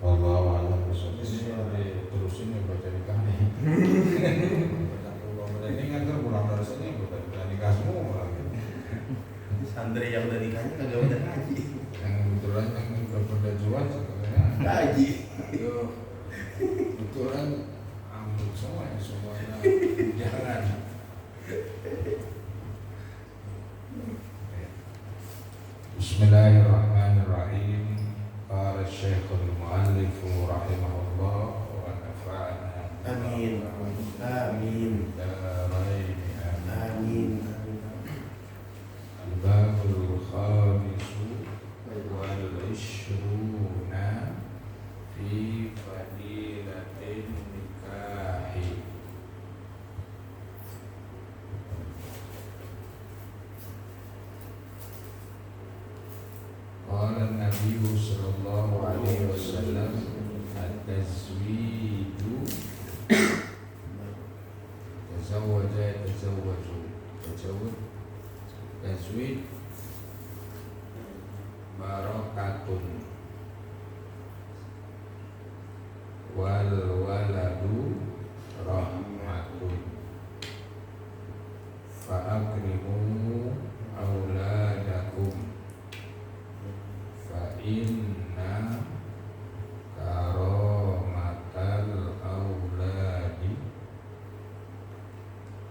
Wallahu a'lam bishawab. Ini terusin ya baca nikah nih. Baca pulau ini kan pulang dari sini baca nikah semua lagi. Santri yang udah nikahnya kagak udah ngaji. Yang kebetulan yang udah pada jual sebenarnya Ngaji. Aduh, kebetulan ambil semuanya jangan. Bismillahirrahmanirrahim. Qala Syekhul Mu'allif rahimahullah wa nafa'ana. Amin. Amin. Darain. Amin. Al-babul khamisu wal ishruna fi fadilatin nikahi. Qala Nabi sallallahu alaihi wasallam at-tazwiju tazawwaju tazwid barakatun wal waladu rahmatun fa akrimu auladakum fa inna karomatal auladi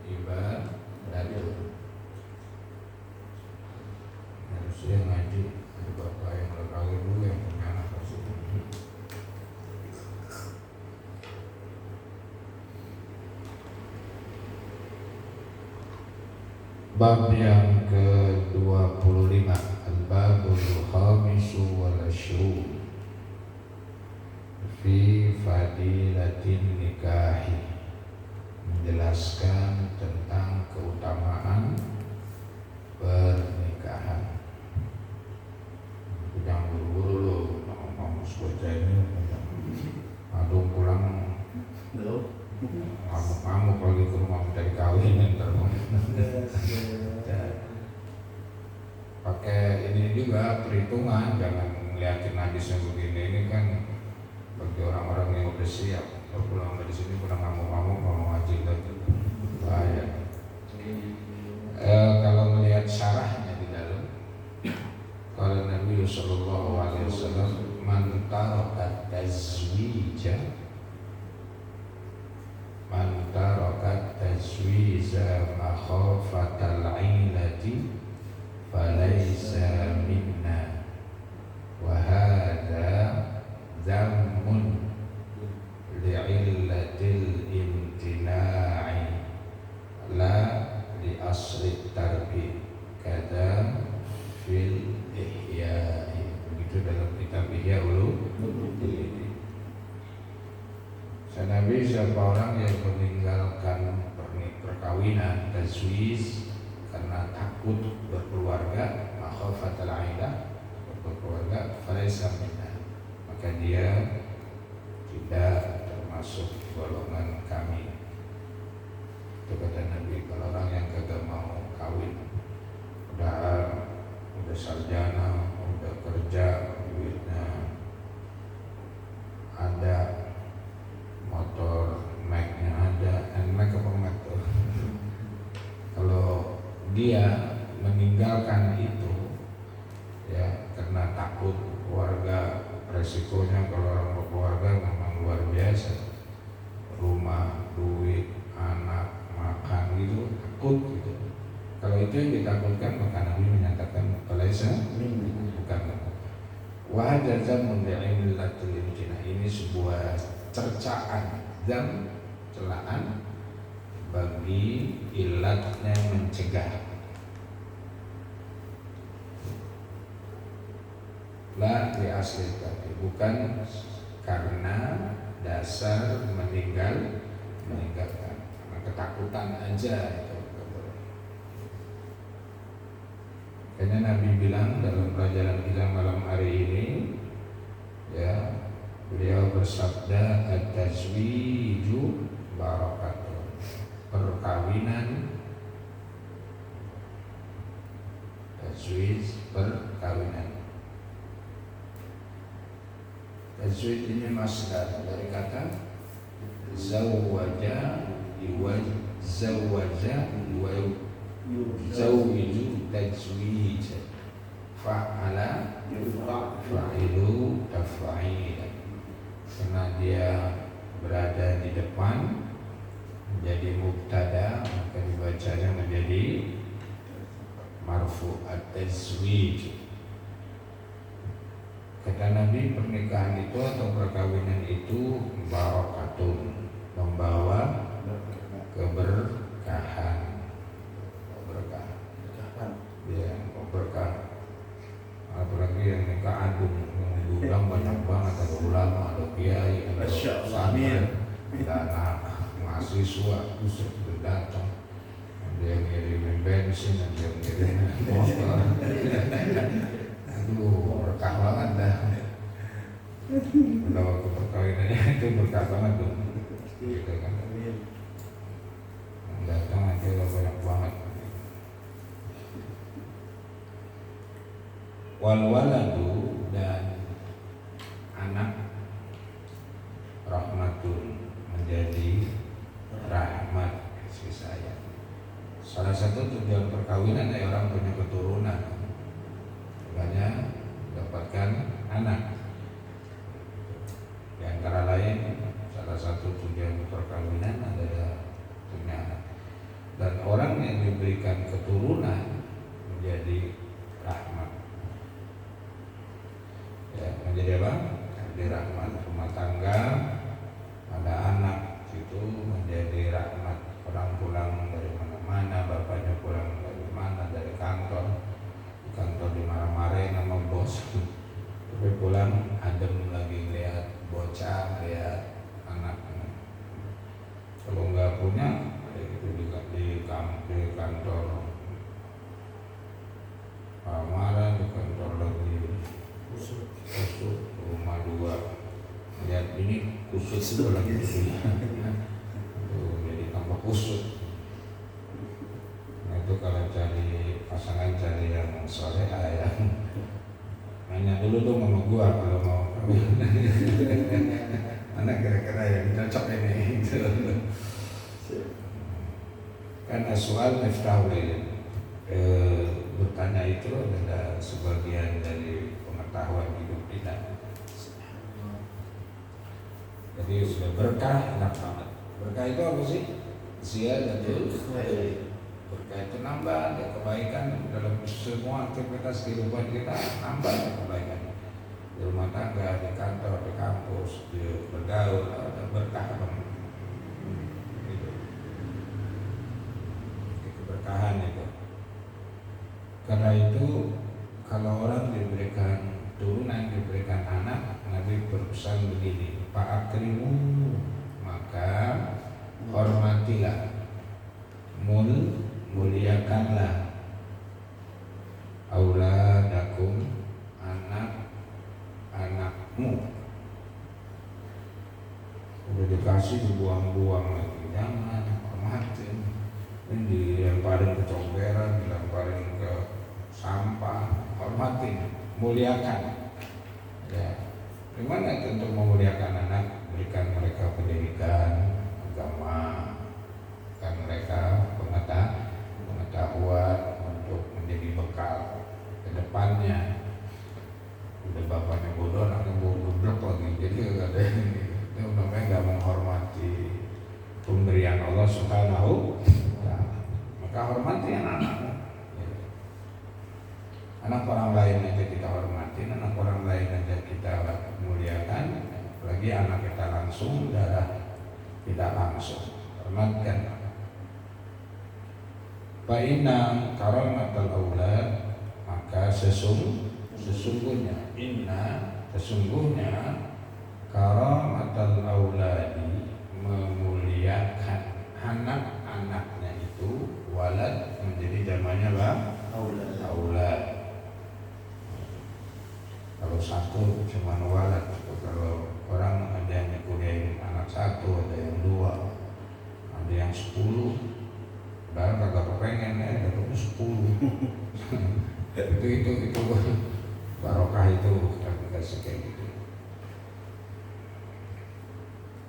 ibadatun. Harusnya ngaji ada bapak yang lagi dulu yang punya anak tersebut. Bab yang ke-25, Al-Babul Khamisu wal Ashrun fi fadilatin nikahi, menjelaskan tentang keutamaan pernikahan. Jangan buru-buru lo, ngomong baca ini, aduh pulang ngamuk-ngamuk lagi ke rumah mencari kawin ntar. Pakai ini juga perhitungan, jangan ngeliatin hadisnya begini. Ini kan bagi orang-orang yang udah siap. Kalau pulang dari sini pulang ngamuk-ngamuk mau ngaji lagi, bahaya. Kalau melihat syarahnya di dalam, kalau Nabi Sallallahu Alaihi Wasallam man taraka tazwija makhafatal ailati falaysa minna wa hadza dhammun li'illatil imtina'i la li asri tarki kada fil ihya'i. Begitu dalam kitab Ihya Ulumuddin. Nabi siapa orang yang meninggalkan perkawinan tazwij karena takut berkeluarga, makhafatal ailah, berkeluarga, falaysa minna, maka dia tidak termasuk golongan kami. Itu kata Nabi. Kalau orang yang kagak mau kawin, udah sarjana, udah kerja, duitnya ada, motor Mac-nya ada, Mac apa Mac tuh? Kalau dia meninggalkan itu ya karena takut keluarga, resikonya kalau orang berkeluarga memang luar biasa, rumah, duit, anak, makan gitu, takut gitu. Kalau itu yang ditakutkan, maka Nabi menyatakan falaysa bukan. Wahada zamun li'illatil imtina, ini sebuah cercaan dan celaan bagi ilatnya mencegah. La li asli tadi, bukan karena dasar meninggalkan, karena ketakutan aja itu. Karena Nabi bilang dalam pelajaran kita malam hari ini, ya, beliau bersabda at-tazwiju barakatun, perkawinan, tazwij perkawinan, Tazwid ini masdar dari kata zawwaja zawaja zawiju tajwid, fa'ala fa'ilu taf'il. Karena dia berada di depan menjadi mubtada, maka dibacanya menjadi marfu at-tazwij. Kata Nabi, pernikahan itu atau perkawinan itu barakatun, membawa keberkahan. Berkah. Ya, berkah. Apalagi yang nikah adung, yang diundang banyak banget, ada ulama, ada kiai, ada santri, ada anak mahasiswa, buset berdatang. Ada yang ngirimin bensin, ada yang ngirimin motor. Aduh, berkah banget dah. Pada waktu perkawinannya itu berkah banget tuh. Gitu kan. Yang datang aja banyak banget. Wal waladu, dan anak rahmatun, menjadi rahmat kasih sayang. Salah satu tujuan perkawinan ya orang punya keturunan, makanya dapatkan anak. Di antara lain, salah satu tujuan perkawinan adalah punya anak. Dan orang yang diberikan keturunan menjadi rahmat. Ya, menjadi apa? Menjadi rahmat rumah tangga, ada anak itu menjadi rahmat. Orang pulang dari mana-mana, bapaknya pulang dari mana, dari kantor, di kantor dimarah-marahin sama bos, tapi pulang adem lagi lihat bocah, lihat anak. Kalau nggak punya, itu di kantor marah, di kantor lagi kusut rumah dua, lihat ini kusut itu lagi jadi tambah kusut. Nah itu kalau cari pasangan, cari yang soleh ya, nanya dulu dong sama gua kalau mau mana kira-kira yang cocok ini. Kan aswal miftahul ilm, bertanya itu adalah sebagian dari pengetahuan hidup kita. Jadi sudah berkah, enak banget. Berkah itu apa sih? Ziyadatul khair. Berkah itu nambah ada kebaikan dalam semua aktivitas kehidupan kita, nambah ada kebaikan. Di rumah tangga, di kantor, di kampus, di bergaul, ada berkah banget. Itu keberkahan itu. Karena itu kalau orang diberikan turunan, diberikan anak, Nabi berpesan begini, fa'akrimu, maka hormatilah, muliakanlah auladakum, anak-anakmu. Udah dikasih dibuang-buang lagi, jangan, hormatin. Ini dilemparin ke comberan, dilemparin ke sampah, hormatin, muliakan. Ya, gimana itu untuk memuliakan anak? Berikan mereka pendidikan agama, berikan mereka pengetahuan untuk menjadi bekal ke depannya. Udah bapaknya bodoh, anaknya bodoh lagi, jadi ada ini. Itu namanya nggak menghormati pemberian Allah Subhanahu wa Ta'ala. Maka hormati anak-anakmu. Anak orang lain aja kita hormatin, anak orang lain aja kita muliakan, apalagi anak kita langsung, darah kita langsung, hormatkan. Fa inna karamatal aulad, maka sesungguhnya karamatal auladi, memuliakan anak-anaknya itu, walad menjadi jamannya lah aulad. Kalau satu cuma walad, kalau orang ada yang kuliahin anak satu, ada yang dua, ada yang 10, padahal kagak kepengen ya, dapat 10. itu barokah itu kita kasih kayak gitu.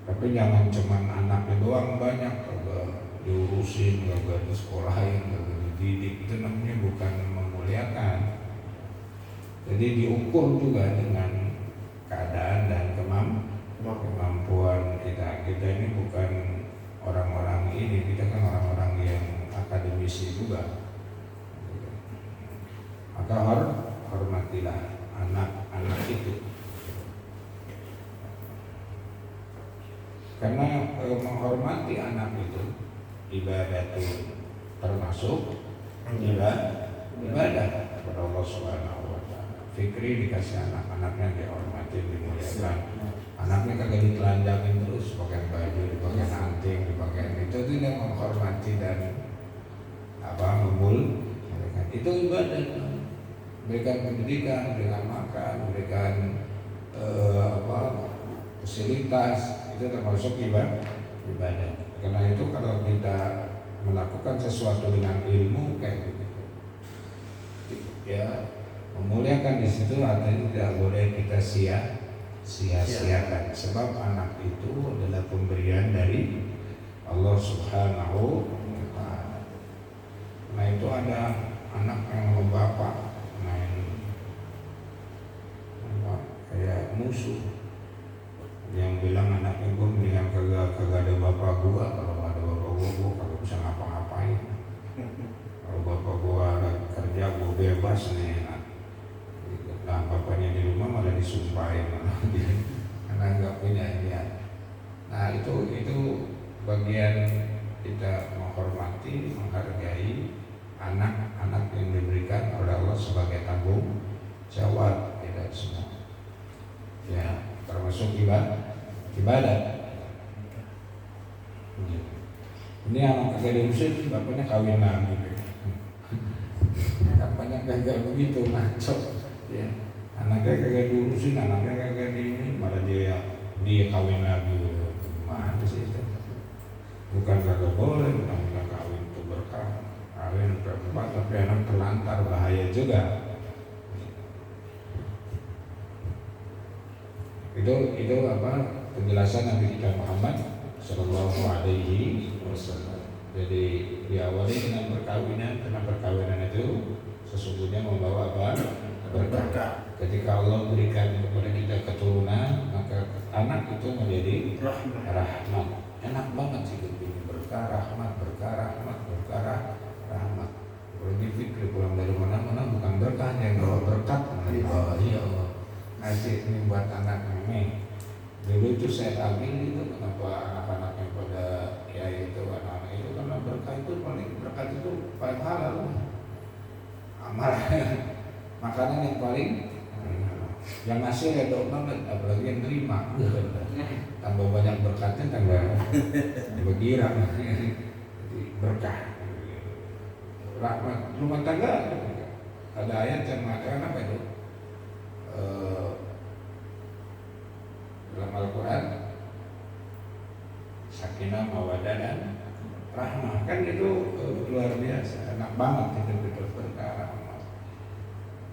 Tapi jangan cuman anaknya doang banyak, kagak diurusin, kagak disekolahin, kagak dididik, itu namanya bukan memuliakan. Jadi diukur juga dengan keadaan dan kemampuan kita. Kita ini bukan orang-orang ini, kita kan orang-orang yang akademisi juga. Maka hormatilah anak-anak itu. Karena menghormati anak itu ibadah itu termasuk ibadah kepada Allah Subhanahu wa taala. Fikri dikasih anak-anaknya dihormati, dimuliakan. Anaknya kagak ditelanjangin terus, pakai baju, dipakai anting, dipakai itu tidak menghormati dan memuliakan. Itu ibadah. Berikan pendidikan, berikan makan, berikan fasilitas, itu termasuk ibadah. Karena itu kalau kita melakukan sesuatu dengan ilmu kayak begitu, ya memuliakan di situ artinya tidak boleh kita sia-siakan. Sebab anak itu adalah pemberian dari Allah Subhanahu wa taala. Nah itu ada anak yang bapak kayak musuh yang bilang anaknya gue mendingan kagak ada bapak gua, kalau ada bapak gua kagak bisa ngapa-ngapain. Kalau bapak gua kerja gua bebas nih. Nah bapaknya di rumah malah disumpahin karena nggak punya niat. Nah itu bagian kita menghormati, menghargai anak-anak yang diberikan oleh Allah sebagai tanggung jawab kita semua. Ya, termasuk ibadah. Ini anak kagak diurusin, bapaknya kawin lagi. Bapaknya kagak begitu, ngaco. Ya, anaknya kagak diurusin, anaknya kagak ini, malah dia kawin lagi. Mana sih itu? Bukan kagak boleh, bukan kawin itu berkah. Kawin berempat, tapi anak terlantar bahaya juga. Itu penjelasan Nabi kita Muhammad Sallallahu Alaihi Wasallam. Jadi diawali dengan perkawinan, karena perkawinan itu sesungguhnya membawa berkah. Ketika Allah berikan kepada kita keturunan, maka anak itu menjadi rahmat. Enak banget sih ini berkah rahmat. Apalagi fikri pulang dari mana-mana bukan berkahnya, yang bawa berkat. Ya Allah. Ngasih ini buat anak ini. Dulu itu saya ambil itu, kenapa anak-anak yang pada itu anak-anak itu, karena berkah itu berkat itu paling halal. Amal makanan yang paling yang ngasih redok banget, apalagi yang terima. Tambah banyak berkatnya tambah girang. Jadi berkah. Rahmat rumah tangga. Ada ayat yang mengatakan apa itu? Dalam Al-Quran sakinah, mawaddah dan rahmah, kan itu luar biasa, enak banget itu perkara.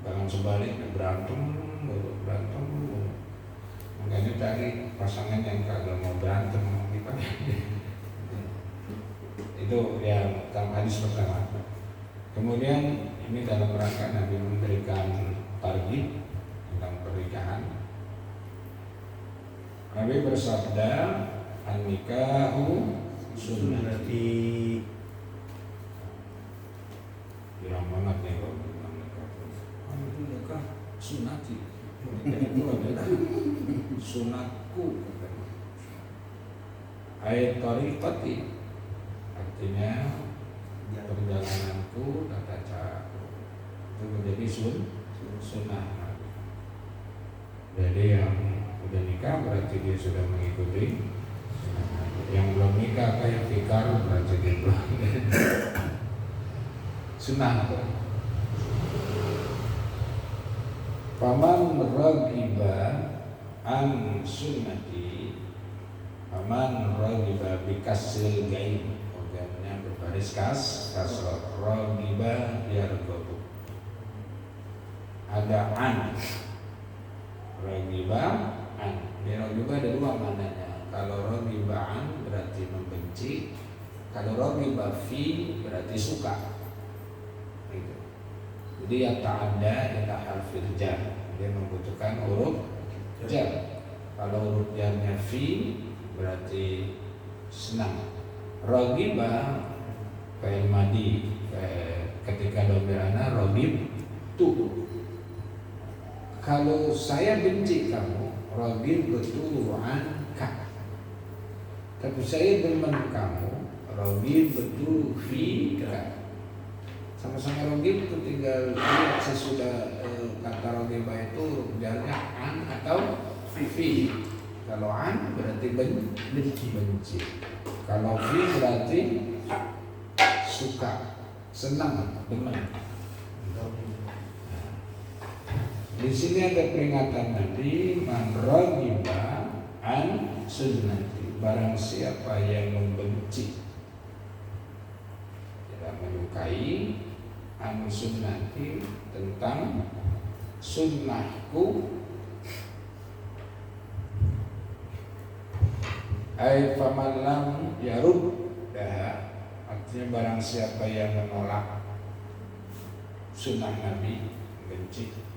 Jangan sebaliknya berantem. Makanya cari pasangan yang kagak mau berantem kita. Itu yang dalam hadis pertama. Kemudian ini dalam rangka Nabi memberikan target tentang pernikahan. Nabi bersabda, an-nikahu sunnati. Bilang banget nih kalau bilang nikah sunnati. Itu adalah sunatku. Ayat tariqati, artinya perjalananku, tata caraku. Itu menjadi sunnah. Jadi yang udah nikah berarti dia sudah mengikuti. Yang belum nikah kayak fikar berarti dia belum. Sunnah. Faman ragiba an sunnati, faman ragiba bikasril gaib, organnya berbaris kasrah, ragiba yarghabu. Ada an, ragiba an. Ragiba ada dua maknanya. Kalau ragiba'an berarti membenci, kalau ragiba fi berarti suka. Gitu. Jadi yang ta'adda ila harfil jar, dia membutuhkan huruf jar. Kalau huruf jarnya fi berarti senang. Ragiba fa'il madi, ketika dhamir ana ragib tu. Kalau saya benci kamu, ragib betul anka. Tapi saya demen kamu, ragib betul fika. Sama-sama ragib itu tinggal lihat sesudah kata ragibah itu huruf jarnya an atau fi. Kalau an berarti benci. Kalau fi berarti suka, senang, demen. Di sini ada peringatan Nabi, man ragiba an sunnati, barang siapa yang membenci, tidak menyukai, an sunnati, tentang sunnahku, ay faman lam yaruddah, artinya barang siapa yang menolak sunnah Nabi, benci.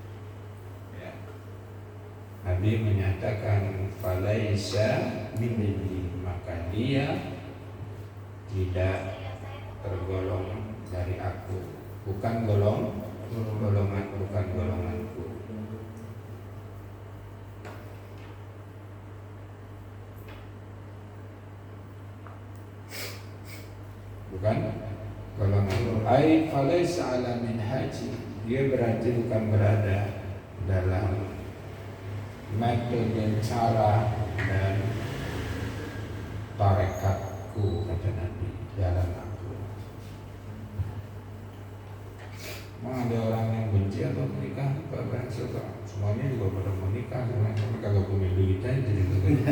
Nabi menyatakan falaisa minni, maka dia tidak tergolong dari aku, bukan golonganku. Bukan golonganku. Ai falaisa ala minhaji, dia berarti bukan berada dalam metode, cara dan tarekatku, kata Nabi, jalan aku. Memang ada orang yang benci atau menikah, bahkan semuanya juga pada menikah, karena kagak punya duit aja, jadi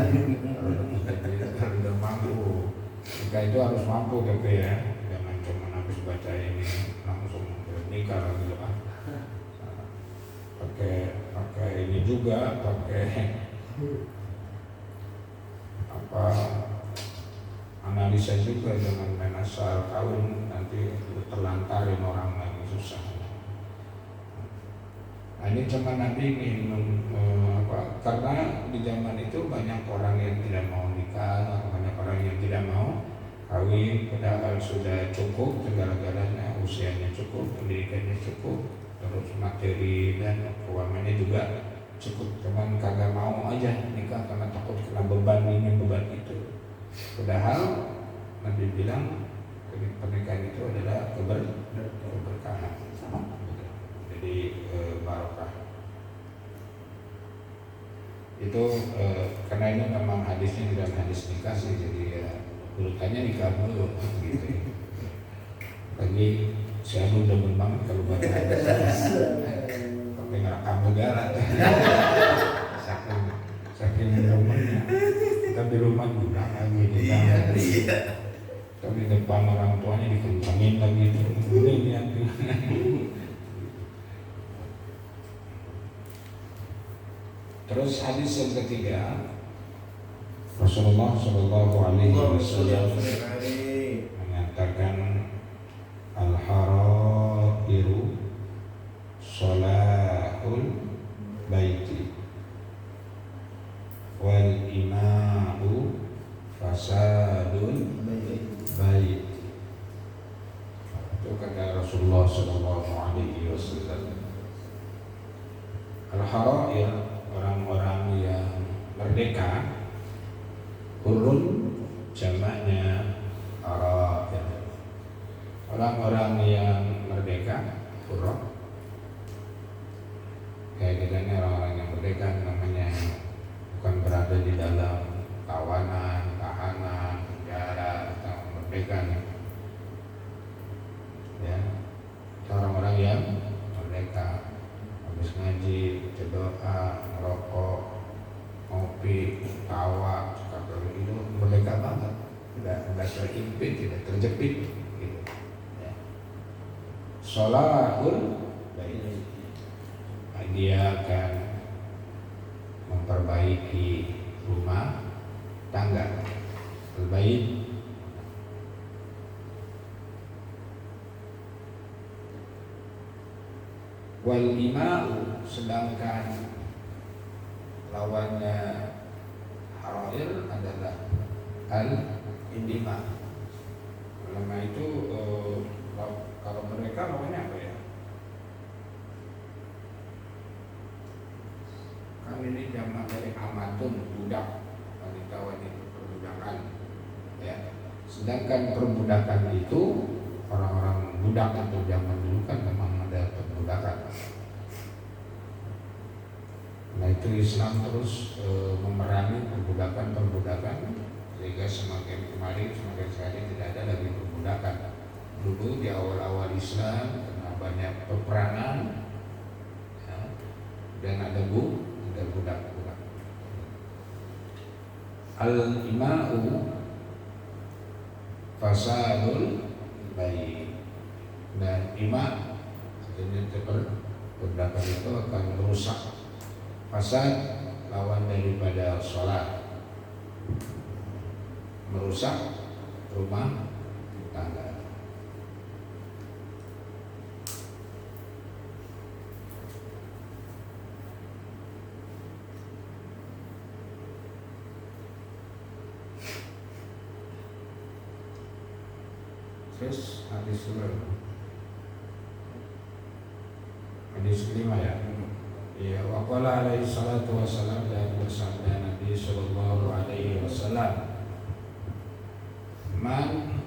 kalau udah mampu, nikah itu harus mampu gitu ya, jangan cuma habis baca ini langsung nikah lagi lah. Pakai ini juga, pakai analisa juga, jangan main asal kawin nanti terlantarin orang lagi susah. Nah, ini cuma Nabi ingin karena di zaman itu banyak orang yang tidak mau nikah, banyak orang yang tidak mau kawin, padahal sudah cukup segala-galanya, usianya cukup, pendidikannya cukup, terus materi dan keuangannya juga cukup, cuman kagak mau aja nikah karena takut kena beban ini beban itu. Padahal Nabi bilang pernikahan itu adalah keberkahan, jadi barokah. Itu karena ini memang hadisnya dalam hadis nikah sih, jadi ya urutannya nikah dulu gitu. Lagi saya demen banget kalau baca hadis, pakai ngerekam negara, saking demennya. Kita di rumah juga lagi kita, tapi depan orang tuanya dikencangin lagi itu, ini. Terus hadis yang ketiga, Rasulullah Shallallahu Alaihi Wasallam mengatakan, al-harairu salahul baiti wal ima'u fasadul baiti. Itu kata Rasulullah Shallallahu Alaihi Wasallam. Al-harair, orang-orang yang merdeka, hurun jamaknya harair. Orang-orang yang merdeka, hurun. Kayak kita ini orang-orang yang merdeka namanya bukan berada di dalam tawanan, tahanan, penjara atau merdeka. Ya, orang-orang yang merdeka, habis ngaji, berdoa, merokok, ngopi, tawa, kalau itu merdeka banget, tidak terimpit, tidak terjepit, gitu. Ya. Sholahul baik, dia akan memperbaiki rumah tangga. Al-bait wal ima'u, sedangkan lawannya harair adalah al-indima. Ulama itu kalau mereka lawannya apa ya? Kan ini jamak dari amatun, budak, wanita wanita perbudakan, ya. Sedangkan perbudakan itu orang-orang budak atau zaman dulu kan memang ada perbudakan. Nah itu Islam terus memerangi perbudakan sehingga semakin kemarin semakin sekali tidak ada lagi perbudakan. Dulu di awal-awal Islam karena banyak peperangan, ya, dan ada budak-budak. Al-ima'u fasadul bayi, dan ima artinya perbudakan itu akan merusak. Fasad lawan daripada sholat, merusak rumah tangga. Terus hadis kelima ya. Ya, waqala alaihi salatu wassalam, dan bersabda Nabi sallallahu alaihi wasallam, man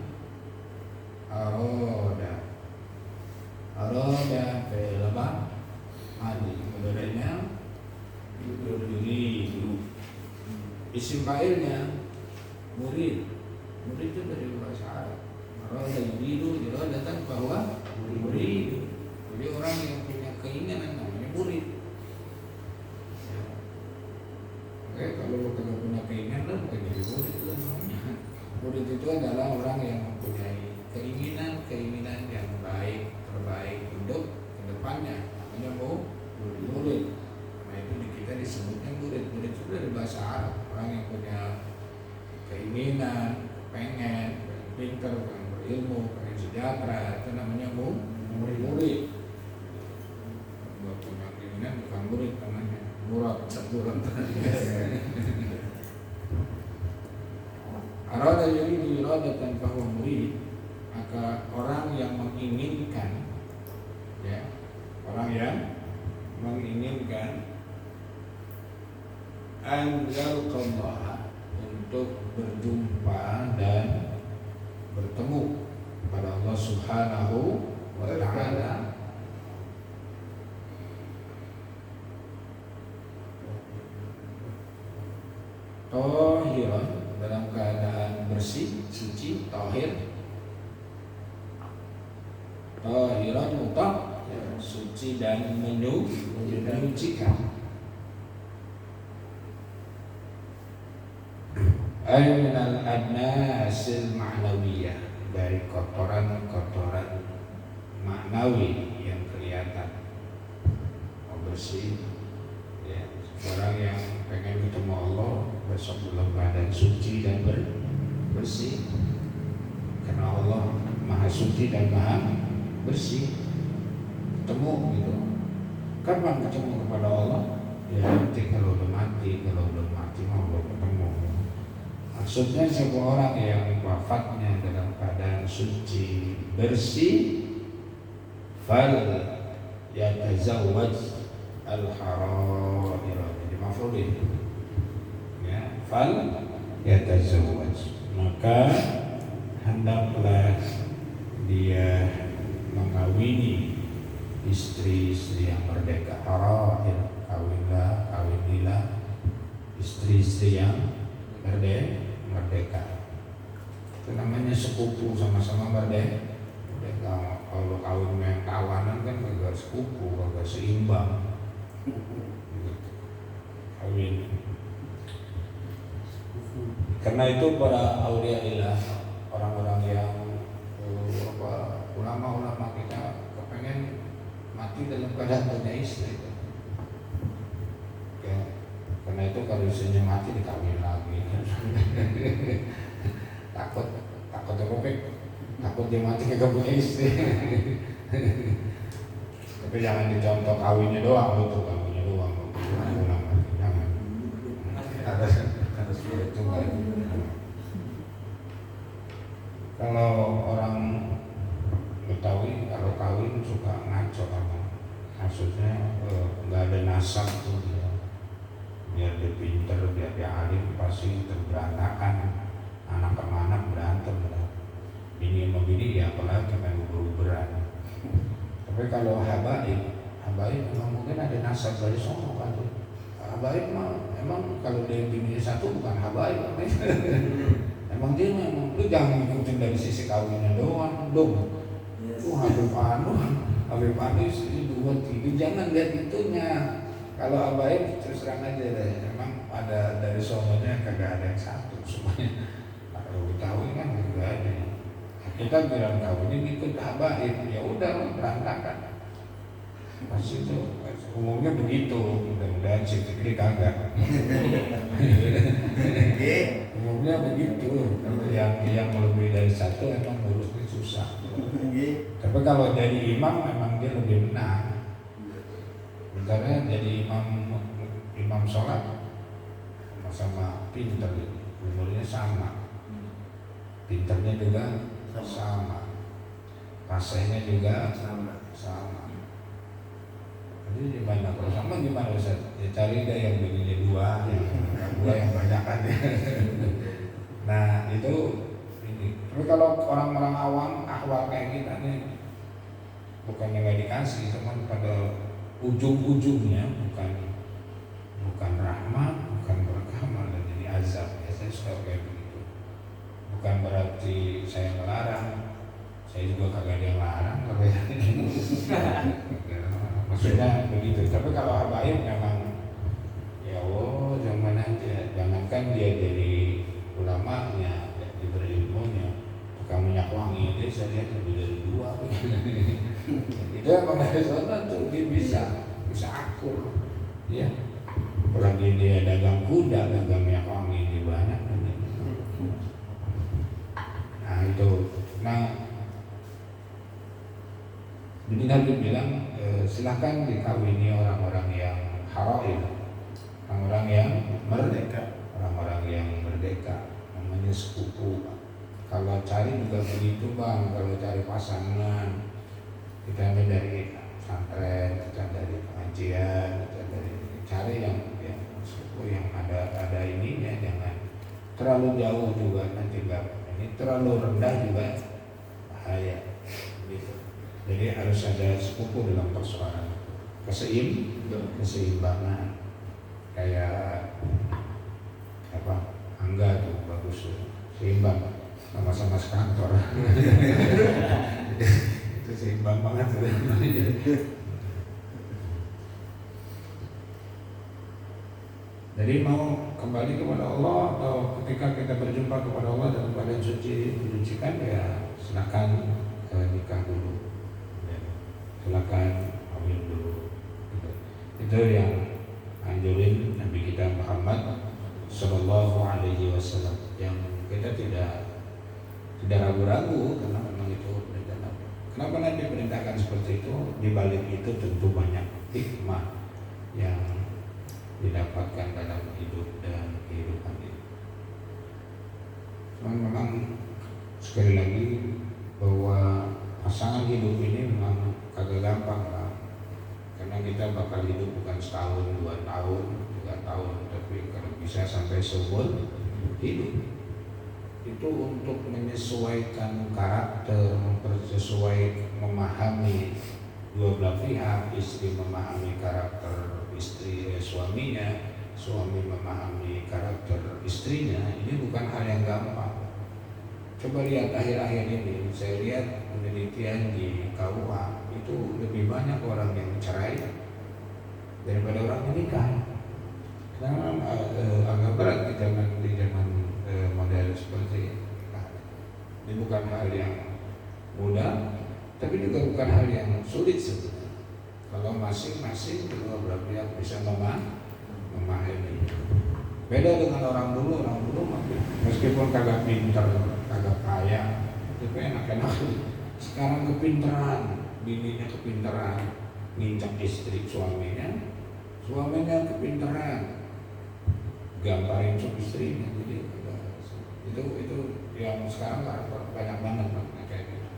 aroda fi'il apa? Madi, mudhari'nya yuridu. Isim fa'ilnya murid. Murid itu dari bahasa Arab. Aroda yuridu, iradatan bahwa murid. Jadi orang yang punya keinginan namanya murid. Kalau kita punya keinginan bukan jadi murid itu namanya. Murid itu adalah orang yang mempunyai keinginan yang baik, terbaik untuk kedepannya, namanya murid. Nah itu kita disebutnya murid. Murid itu dari bahasa Arab, orang yang punya keinginan, pengen pintar, pengen berilmu, pengen sejahtera, itu namanya murid. Kalau punya keinginan bukan murid namanya. Murad. Arada yuridu iradatan fahuwa murid, maka orang yang menginginkan, ya, orang yang menginginkan an yalqallaha, untuk berjumpa dan bertemu kepada Allah Subhanahu wa ta'ala, tahiran, dalam keadaan bersih, suci, tahir. Tahiran mutak, suci dan menyucikan. Minal adnasil ma'nawiyah, dari kotoran-kotoran maknawi yang kelihatan. Bersih, ya. Orang yang pengen ketemu Allah besok dalam keadaan suci dan bersih, karena Allah maha suci dan maha bersih. Ketemu gitu. Kapan ketemu kepada Allah? Ya nanti kalau udah mati. Kalau belum mati mau belum ketemu. Maksudnya sebuah orang yang wafatnya dalam keadaan suci bersih, fal yatazawwaj al-harair, jadi maf'ulin, ya, fal yatazawwaj, maka hendaklah dia mengawini istri-istri yang merdeka. Harair, kawinilah istri-istri yang merdeka. Itu namanya sepupu, sama-sama merdeka. Kalau kawin yang kawanan kan agak sepupu, agak seimbang. Kawin. Karena itu para auliaillah, orang-orang yang ulama-ulama kita kepengen mati dalam keadaan punya istri. Ya. Karena itu kalau istrinya mati dikawin lagi. takut takut dia mati kagak punya istri. Tapi jangan dicontoh kawinnya doang, betul kawinnya doang, jangan. Harus itu kan. Kalau orang Betawi kalau kawin suka ngaco kan, maksudnya nggak ada nasab tuh dia. Biar dia pinter, biar dia alim, pasti terberantakan. Anak sama anak berantem, ini sama bini ya apalagi main uber-uberan. Tapi kalau habaib memang mungkin ada nasab dari sono kan. Habaib mah emang kalau dia bini satu bukan habaib. Emang dia memang lu jangan ngikutin dari sisi kawinnya doang dong. Lu Habib istri 2-3, jangan lihat itunya. Kalau habaib terus terang aja deh, emang ada dari sononya kagak ada yang satu semuanya. Kalau Betawi kan enggak ada. Kita bilang kawin ini ikut habaib, ya udah berantakan. Pasti itu umumnya begitu, mudah-mudahan sih ini kagak. Umumnya begitu. Yang lebih dari satu emang ngurusnya susah. Tapi kalau jadi imam memang dia lebih menang. Bentarnya jadi imam sholat sama pinter, umurnya sama, pinternya juga sama, rasanya juga sama. Jadi gimana kalau sama gimana Ustaz? Ya cari deh yang bininya 2, yang 2 yang banyak kan. Nah itu ini. Tapi kalau orang-orang awam ahwal kayak kita nih, bukannya nggak dikasih, cuman pada ujung-ujungnya bukan rahmat, bukan berkah, malah jadi azab. Ya saya suka kayak begitu. Bukan berarti saya melarang, saya juga kagak ada yang larang kalau maksudnya begitu. Tapi kalau habaib memang ya Allah jangan aja, jangankan dia jadi ulamanya, jadi berilmunya, tukang minyak wangi itu saya lihat lebih dari 2. Itu emang dari sana tuh dia bisa akur, ya. Apalagi dia dagang kuda, dagang minyak wangi dia banyak. Nah itu, jadi Nabi bilang silakan dikawini orang-orang yang haram, orang-orang yang merdeka, namanya sepupu. Kalau cari juga begitu bang, kalau cari pasangan kita dari pesantren, kita dari pengajian, kita dari cari yang sepupu yang ada ininya, jangan terlalu jauh juga nanti nggak, ini terlalu rendah juga bahaya. Gitu. Jadi harus ada sepupu dalam persoalan keseimbangan. Kayak apa? Angga tuh bagus tuh, seimbang, sama-sama sekantor. Itu seimbang banget. Jadi mau kembali kepada Allah atau ketika kita berjumpa kepada Allah dalam keadaan suci menyucikan, ya silakan nikah dulu. Silakan kawin dulu. Itu yang anjurin Nabi kita Muhammad Sallallahu Alaihi Wasallam, yang kita tidak ragu-ragu karena memang itu perintah Nabi. Kenapa Nabi perintahkan seperti itu? Di balik itu tentu banyak hikmah yang didapatkan dalam hidup dan kehidupan ini. Cuman memang sekali lagi bahwa pasangan hidup ini memang kagak gampang lah. Karena kita bakal hidup bukan setahun, 2 tahun, 3 tahun, tapi kalau bisa sampai seumur hidup. Itu untuk menyesuaikan karakter, memahami dua belah pihak, istri memahami karakter istri suaminya, suami memahami karakter istrinya. Ini bukan hal yang gampang. Coba lihat akhir-akhir ini, saya lihat penelitian di KUA itu lebih banyak orang yang cerai daripada orang yang nikah. Karena agak berat di zaman model seperti ini. Ini bukan hal yang mudah, tapi juga bukan hal yang sulit sebenarnya. Kalau masing-masing kedua belah pihak bisa memahami. Beda dengan orang dulu meskipun kagak pintar, kagak kaya, tapi enak-enak. Sekarang kepintaran, bininya kepintaran, nginjak istri suaminya kepintaran, gambarin sama istrinya. Jadi itu yang sekarang banyak banget kayak gitu.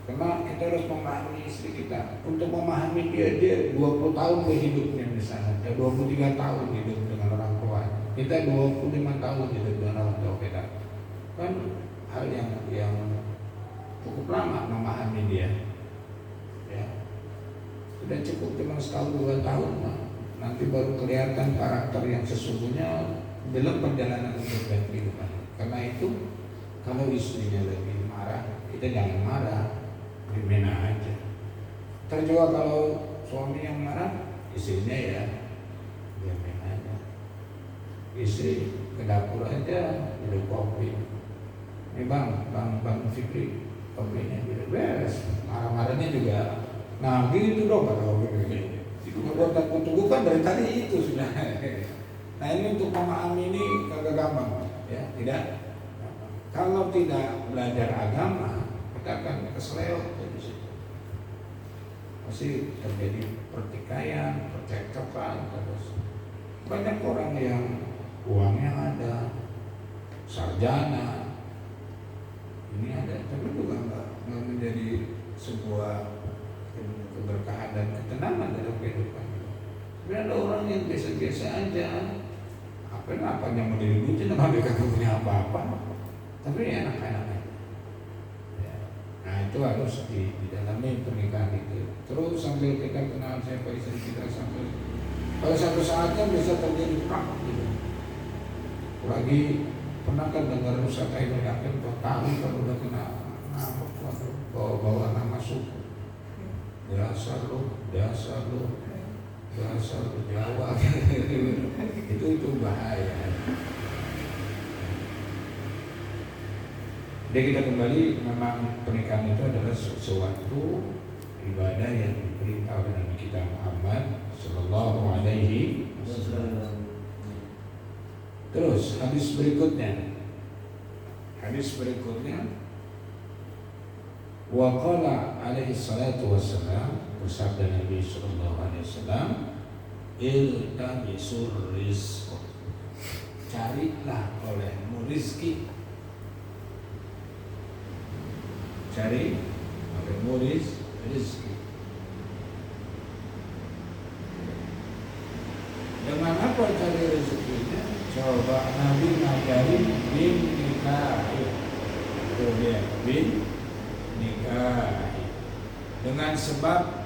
Karena kita harus memahami istri kita. Untuk memahami dia 20 tahun hidupnya misalnya, 23 tahun hidup dengan orang tua. Kita 25 tahun hidup dengan orang tua kita. Kan hal yang cukup lama memahami dia. Ya. Sudah cukup cuma setahun 2 tahun nanti baru kelihatan karakter yang sesungguhnya dalam perjalanan hidup dan kehidupan. Karena itu kalau istrinya lagi marah, kita jangan marah. Dimana aja. Terjual kalau suami yang marah, istrinya ya diamin aja. Istri ke dapur aja, minum kopi. Ini bang Fikri, kopinya gitu beres. Marah-marahnya juga. Nah gitu dong kalau begini. Itu buat takut tunggu kan dari tadi itu sudah. Nah ini untuk memahami ini kagak gampang, ya tidak. Kalau tidak belajar agama, kita akan keseleo. Pasti terjadi pertikaian, percekcokan, terus banyak orang yang uangnya ada, sarjana, ini ada, tapi juga nggak menjadi sebuah keberkahan dan ketenangan dalam kehidupan. Tapi ada orang yang biasa-biasa aja, apa-apanya mau diributin, mereka nggak punya apa-apa, tapi enak-enak. Nah itu harus didalami pernikahan itu. Terus sambil kita kenal siapa istri kita, sampai pada satu saatnya bisa terjadi perang gitu. Lagi pernah kan dengar Ustaz Ainul Yakin tahu kalau udah kena bawa nama suku, dasar lu Jawa itu bahaya. Jadi kita kembali, memang pernikahan itu adalah sesuatu ibadah yang diperintah oleh Nabi kita Muhammad Sallallahu Alaihi Wasallam. Terus hadis berikutnya, wa qala alaihi salatu wassalam, bersabda Nabi Sallallahu Alaihi Wasallam, iltamisur rizq, carilah olehmu rizki. Cari olehmu rizki. Dengan apa cari rezekinya? Coba Nabi ngajarin bin nikahi. Itu dia, bin nikahi. Dengan sebab